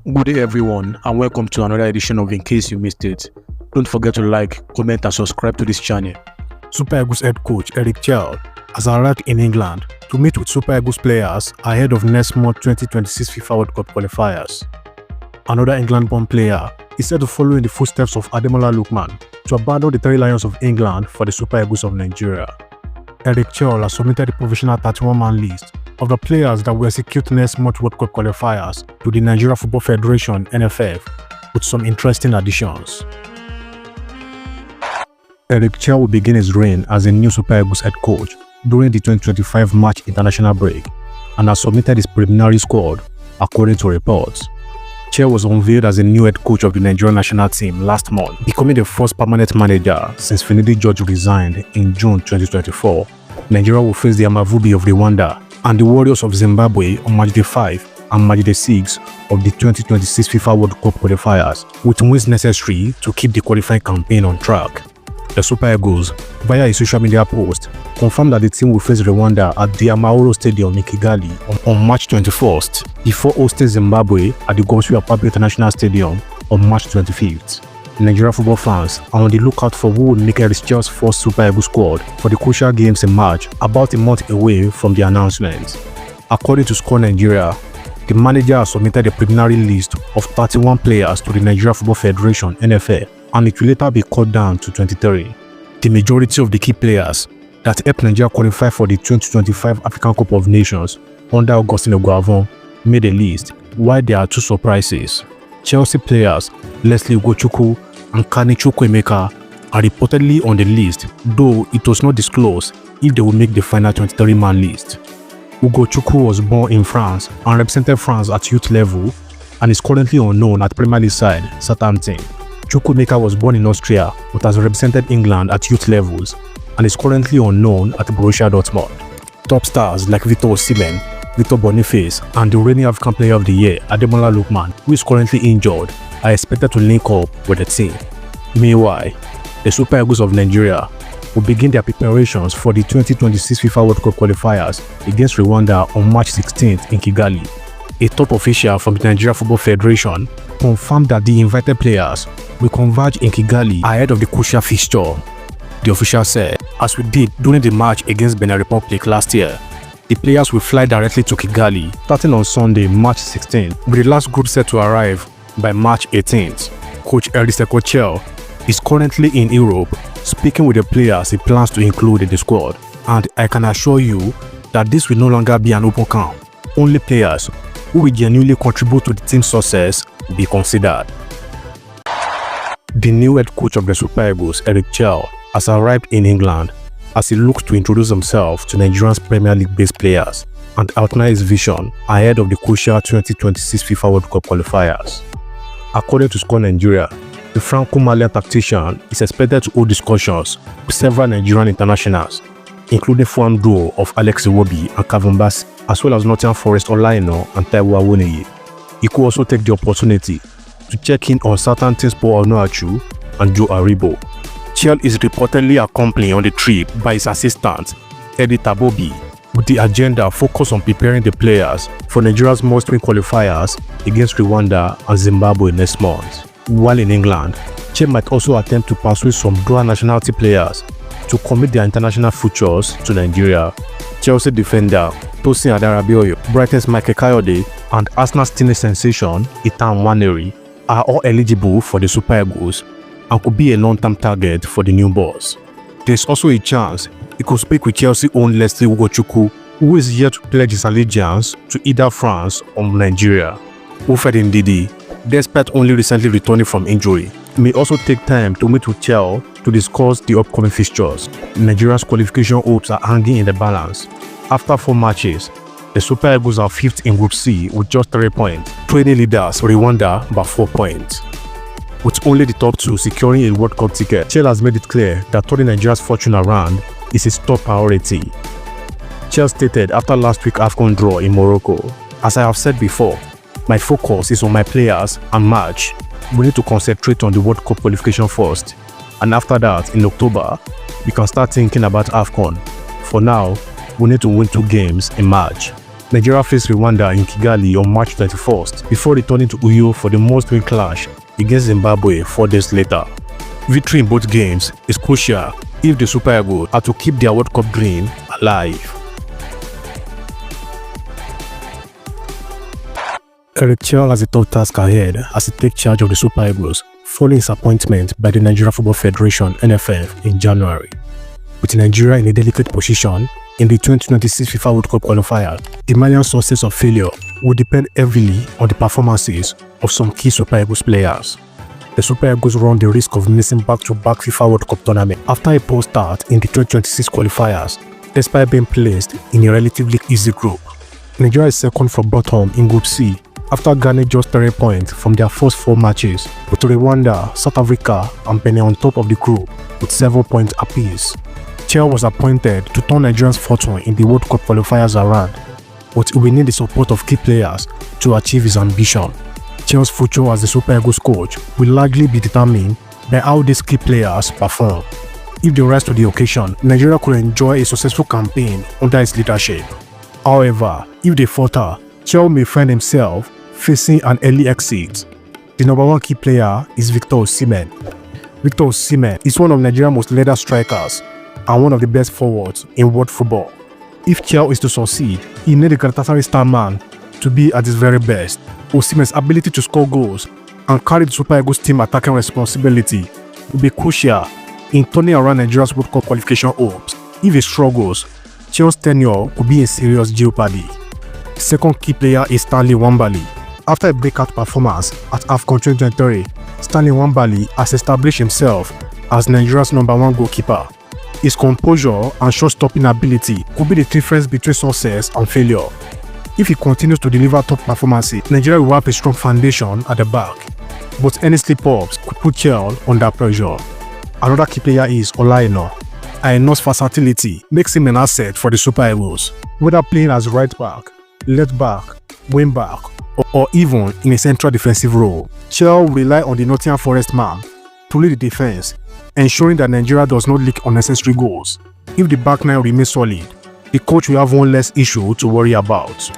Good day everyone and welcome to another edition of In Case You Missed It. Don't forget to like, comment and subscribe to this channel. Super Eagles head coach Chelle has arrived in England to meet with Super Eagles players ahead of next month's 2026 FIFA World Cup qualifiers. Another England-born player is said to follow in the footsteps of Ademola Lookman to abandon the Three Lions of England for the Super Eagles of Nigeria. Chelle has submitted the provisional 31-man list of the players that will execute next month's World Cup qualifiers to the Nigeria Football Federation (NFF) with some interesting additions. Chelle will begin his reign as a new Super Eagles head coach during the 2025 March international break and has submitted his preliminary squad according to reports. Chelle was unveiled as a new head coach of the Nigerian national team last month, becoming the first permanent manager since Finidi George resigned in June 2024. Nigeria will face the Amavubi of Rwanda and the Warriors of Zimbabwe on Matchday 5 and Matchday 6 of the 2026 FIFA World Cup qualifiers, with wins necessary to keep the qualifying campaign on track. The Super Eagles, via a social media post, confirmed that the team will face Rwanda at the Amahoro Stadium in Kigali on March 21st, before hosting Zimbabwe at the Godswill Akpabio International Stadium on March 25th. Nigeria football fans are on the lookout for who will make Chelle's first Super Eagles squad for the crucial games in March, about a month away from the announcement. According to Score Nigeria, the manager has submitted a preliminary list of 31 players to the Nigeria Football Federation (NFA), and it will later be cut down to 23. The majority of the key players that helped Nigeria qualify for the 2025 African Cup of Nations under Augustine Oguavon made a list, while there are two surprises. Chelsea players Leslie Ugochukwu and Kani Chukwuemeka are reportedly on the list, though it was not disclosed if they will make the final 23-man list. Ugochukwu was born in France and represented France at youth level and is currently unknown at Premier League side Southampton. Chukwuemeka was born in Austria but has represented England at youth levels and is currently unknown at Borussia Dortmund. Top stars like Osimhen, Boniface and the reigning African Player of the Year Ademola Lookman, who is currently injured, are expected to link up with the team. Meanwhile, the Super Eagles of Nigeria will begin their preparations for the 2026 FIFA World Cup qualifiers against Rwanda on March 16th in Kigali. A top official from the Nigeria Football Federation confirmed that the invited players will converge in Kigali ahead of the crucial fixture. The official said, as we did during the match against Benin Republic last year, the players will fly directly to Kigali starting on Sunday, March 16th, with the last group set to arrive by March 18th. Coach Chelle is currently in Europe speaking with the players he plans to include in the squad, and I can assure you that this will no longer be an open camp. Only players who will genuinely contribute to the team's success will be considered. The new head coach of the Super Eagles, Chelle, has arrived in England as he looks to introduce himself to Nigeria's Premier League-based players and outline his vision ahead of the crucial 2026 FIFA World Cup qualifiers. According to Score Nigeria, the Franco-Malian tactician is expected to hold discussions with several Nigerian internationals, including former duo of Alex Iwobi and Calvin Bassey, as well as Nottingham Forest Olaino and Taiwo Awoniyi. He could also take the opportunity to check in on Southampton's Paul Onuachu and Joe Aribo. Chelle is reportedly accompanied on the trip by his assistant, Eddie Tabobi, with the agenda focused on preparing the players for Nigeria's must-win qualifiers against Rwanda and Zimbabwe next month. While in England, Chelle might also attempt to persuade some dual nationality players to commit their international futures to Nigeria. Chelsea defender Tosin Adarabioyo, Brighton's Michael Kayode, and Arsenal's teenage sensation Ethan Nwaneri are all eligible for the Super Eagles and could be a long-term target for the new boss. There's also a chance he could speak with Chelsea's own Leslie Ugochukwu, who is yet to pledge his allegiance to either France or Nigeria. Wilfred Ndidi, despite only recently returning from injury, may also take time to meet with Chelle to discuss the upcoming fixtures. Nigeria's qualification hopes are hanging in the balance. After 4 matches, the Super Eagles are 5th in Group C with just 3 points, trailing leaders Rwanda by 4 points. With only the top 2 securing a World Cup ticket, Chelle has made it clear that turning Nigeria's fortune around is his top priority. Chelle stated after last week's AFCON draw in Morocco, "As I have said before, my focus is on my players and match. We need to concentrate on the World Cup qualification first, and after that, in October, we can start thinking about AFCON. For now, we need to win 2 games in March." Nigeria faced Rwanda in Kigali on March 21st before returning to Uyo for the must-win clash against Zimbabwe 4 days later. Victory in both games is crucial if the Super Eagles are to keep their World Cup dream alive. Eric Chelle has a tough task ahead as he takes charge of the Super Eagles following his appointment by the Nigeria Football Federation (NFF) in January. With Nigeria in a delicate position in the 2026 FIFA World Cup qualifier, the Malian sources of failure will depend heavily on the performances of some key Super Eagles players. The Super Eagles run the risk of missing back-to-back FIFA World Cup tournament after a poor start in the 2026 qualifiers, despite being placed in a relatively easy group. Nigeria is second from bottom in Group C after garnering just 3 points from their first 4 matches, with Rwanda, South Africa and Benin on top of the group with 7 points apiece. Chelle was appointed to turn Nigeria's fortune in the World Cup qualifiers around, but he will need the support of key players to achieve his ambition. Chelle's future as the Super Eagles coach will largely be determined by how these key players perform. If they rise to the occasion, Nigeria could enjoy a successful campaign under his leadership. However, if they falter, Chelle may find himself facing an early exit. The number 1 key player is Victor Osimhen. Victor Osimhen is one of Nigeria's most lethal strikers and one of the best forwards in world football. If Chelle is to succeed, he needs a Galatasaray star man to be at his very best. Osimhen's ability to score goals and carry the Super Eagles team attacking responsibility will be crucial in turning around Nigeria's World Cup qualification hopes. If he struggles, Chelle's tenure could be in serious jeopardy. The second key player is Stanley Nwabali. After a breakout performance at AFCON 2023, Stanley Nwabali has established himself as Nigeria's number 1 goalkeeper. His composure and shot-stopping ability could be the difference between success and failure. If he continues to deliver top performances, Nigeria will have a strong foundation at the back, but any slip-ups could put Chelle under pressure. Another key player is Olayino. Aino's versatility makes him an asset for the Super Eagles, whether playing as right back, left back, wing back, or even in a central defensive role. Chelle will rely on the Nottingham Forest man to lead the defense, ensuring that Nigeria does not leak unnecessary goals. If the back nine remains solid, the coach will have one less issue to worry about.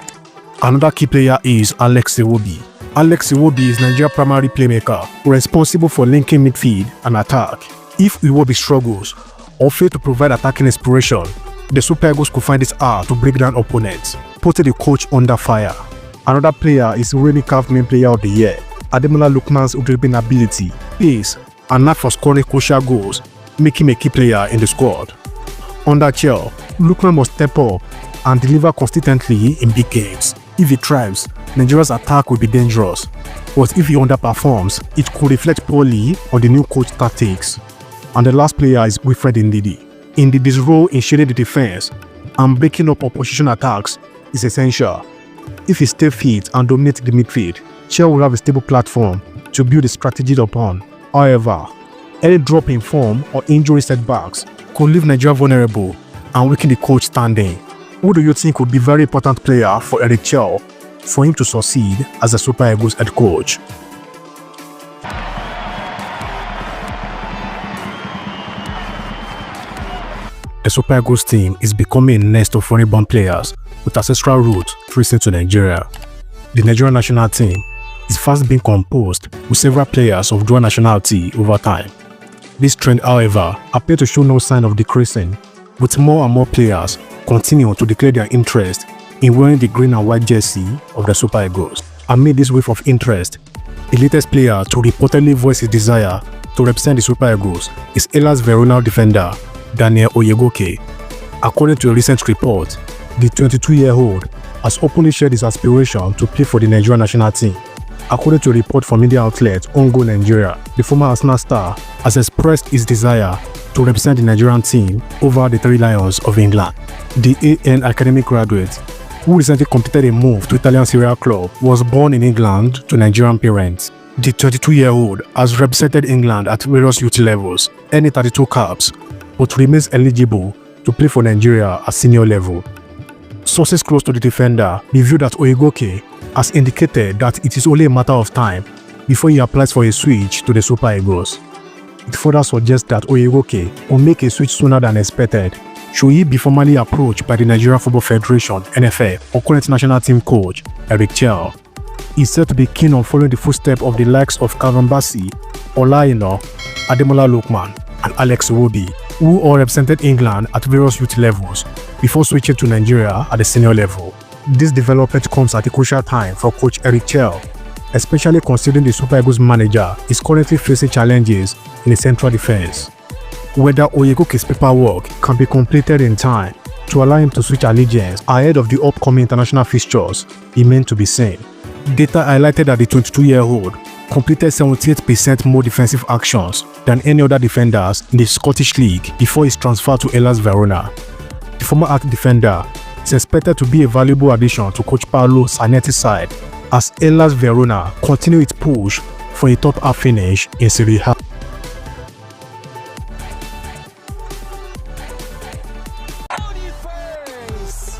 Another key player is Alex Iwobi. Alex Iwobi is Nigeria's primary playmaker, responsible for linking midfield and attack. If Iwobi struggles or fails to provide attacking inspiration, the Super Eagles could find it hard to break down opponents, putting the coach under fire. Another player is reigning CAF Main Player of the Year. Ademola Lookman's dribbling ability, pace, and knack for scoring crucial goals make him a key player in the squad. Under Chelle, Lookman must step up and deliver consistently in big games. If he thrives, Nigeria's attack will be dangerous, but if he underperforms, it could reflect poorly on the new coach's tactics. And the last player is Wilfred Ndidi. Ndidi's role in shading the defense and breaking up opposition attacks is essential. If he stays fit and dominates the midfield, Chelle will have a stable platform to build a strategy upon. However, any drop in form or injury setbacks could leave Nigeria vulnerable and weaken the coach standing. Who do you think would be a very important player for Eric Chelle for him to succeed as a Super Eagles head coach? The Super Eagles team is becoming a nest of foreign-born players with ancestral roots tracing to Nigeria. The Nigerian national team is fast being composed with several players of dual nationality over time. This trend, however, appears to show no sign of decreasing, with more and more players continue to declare their interest in wearing the green and white jersey of the Super Eagles. Amid this wave of interest, the latest player to reportedly voice his desire to represent the Super Eagles is Hellas Verona defender Daniel Oyegoke. According to a recent report, the 22-year-old has openly shared his aspiration to play for the Nigerian national team. According to a report from media outlet Ongo Nigeria, the former Arsenal star has expressed his desire to represent the Nigerian team over the Three Lions of England. The AN academic graduate, who recently completed a move to Italian Serie A club, was born in England to Nigerian parents. The 22-year-old has represented England at various youth levels, earning 32 caps, but remains eligible to play for Nigeria at senior level. Sources close to the defender revealed that Oyegoke has indicated that it is only a matter of time before he applies for a switch to the Super Eagles. It further suggests that Oyegoke will make a switch sooner than expected Should he be formally approached by the Nigerian Football Federation (NFF) or current national team coach Eric Chelle? He's said to be keen on following the footsteps of the likes of Boniface, Osimhen, Ademola Lookman, and Alex Iwobi, who all represented England at various youth levels before switching to Nigeria at the senior level. This development comes at a crucial time for coach Eric Chelle, especially considering the Super Eagles manager is currently facing challenges in the central defense. Whether Oyegoke's paperwork can be completed in time to allow him to switch allegiance ahead of the upcoming international fixtures remains to be seen. Data highlighted that the 22-year-old completed 78% more defensive actions than any other defenders in the Scottish League before his transfer to Hellas Verona. The former active defender is expected to be a valuable addition to coach Paolo Sarnetti's side as Hellas Verona continue its push for a top-half finish in Serie A. Boniface!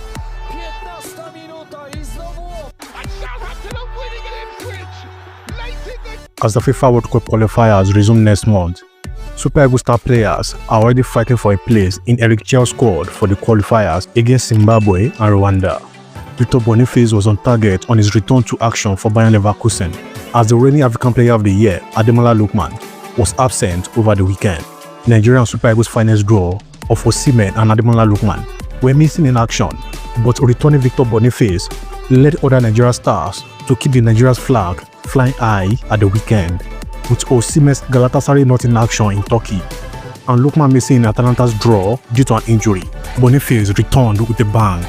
15 minuta I znowu... And Southampton are winning it in Bridge! Late in the... As the FIFA World Cup qualifiers resume next month, Super Eagles star players are already fighting for a place in Eric Chelle's squad for the qualifiers against Zimbabwe and Rwanda. Victor Boniface was on target on his return to action for Bayern Leverkusen, as the reigning African Player of the Year, Ademola Lookman, was absent over the weekend. Nigerian Super Eagles finest draw of Osimhen and Ademola Lookman were missing in action, but returning Victor Boniface led other Nigerian stars to keep the Nigeria's flag flying high at the weekend, with Osimhen's Galatasaray not in action in Turkey, and Lookman missing in Atalanta's draw due to an injury. Boniface returned with a bang.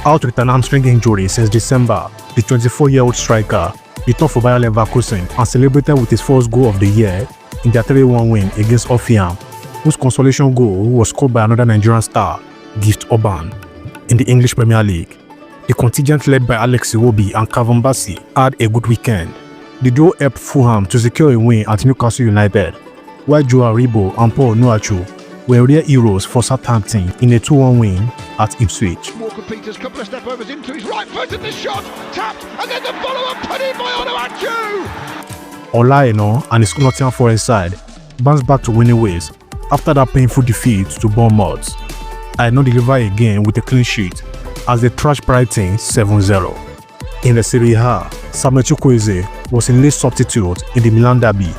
Out with an hamstring injury since December, the 24-year-old striker returned for Bayer Leverkusen and celebrated with his first goal of the year in their 3-1 win against Osimhen, whose consolation goal was scored by another Nigerian star, Gift Orban. In the English Premier League, the contingent led by Alex Iwobi and Boniface had a good weekend. The duo helped Fulham to secure a win at Newcastle United, while Joe Aribo and Paul Nuachu were real heroes for Southampton in a 2-1 win at Ipswich. Walker Peters, couple of step overs into his right foot and the shot, tapped, and then the follow-up put in by Onuachu! Osimhen and his Nottingham Forest side bounced back to winning ways after that painful defeat to Bournemouth. I not deliver again with a clean sheet as they trashed Brighton 7-0. In the Serie A, Samuel Chukwueze was in late substitute in the Milan derby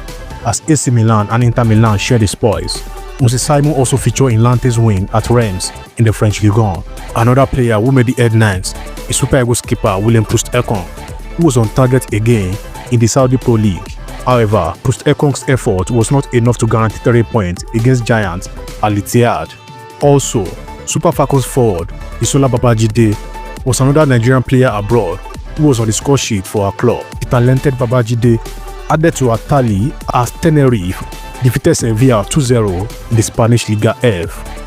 as AC Milan and Inter Milan shared the spoils. Osimhen also featured in Lante's win at Reims in the French Ligue 1. Another player who made the headlines is Super Eagles keeper William Troost-Ekong, who was on target again in the Saudi Pro League. However, Troost-Ekong's effort was not enough to guarantee 3 points against giants Al Ittihad. Also, Super Falcons forward Isola Babajide was another Nigerian player abroad who was on the score sheet for our club. The talented Babajide added to our tally as Tenerife defeated Sevilla 2-0 in the Spanish Liga F.